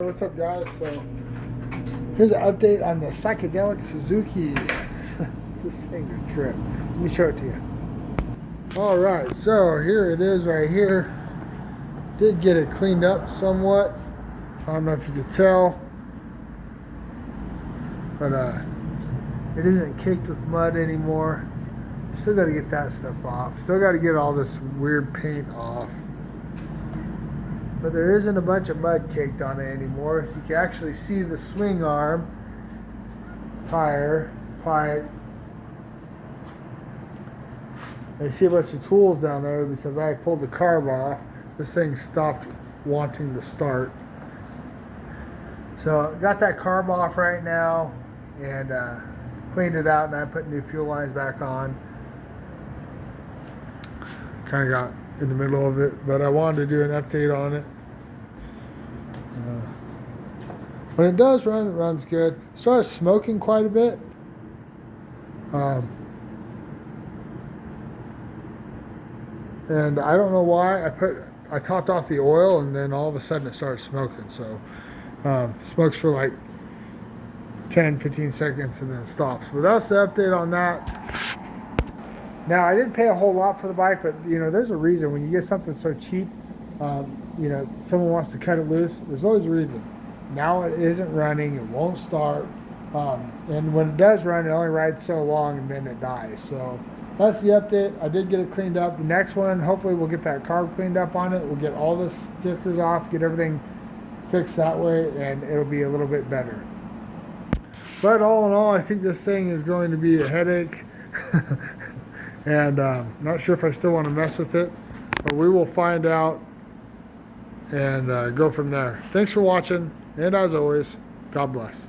What's up, guys? So here's an update on the Psychedelic Suzuki. This thing's a trip. Let me show it to you. Alright, so here it is right here. Did get it cleaned up somewhat. I don't know if you could tell, but it isn't caked with mud anymore. Still got to get that stuff off. Still got to get all this weird paint off. But there isn't a bunch of mud caked on it anymore. You can actually see the swing arm, tire, pipe. I see a bunch of tools down there because I pulled the carb off. This thing stopped wanting to start. So got that carb off right now and cleaned it out, and I put new fuel lines back on. Kind of got in the middle of it, but I wanted to do an update on it. When it does run, it runs good. It started smoking quite a bit. And I don't know why. I topped off the oil, and then all of a sudden it started smoking. So smokes for like 10-15 seconds and then stops. But that's the update on that. Now, I didn't pay a whole lot for the bike, but there's a reason. When you get something so cheap, someone wants to cut it loose, there's always a reason. Now it isn't running, it won't start, and when it does run, it only rides so long and then it dies. So that's the update. I did get it cleaned up. The next one, hopefully we'll get that carb cleaned up on it. We'll get all the stickers off, get everything fixed that way, and it'll be a little bit better. But all in all, I think this thing is going to be a headache. And not sure if I still want to mess with it, but we will find out and go from there. Thanks for watching, and as always, God bless.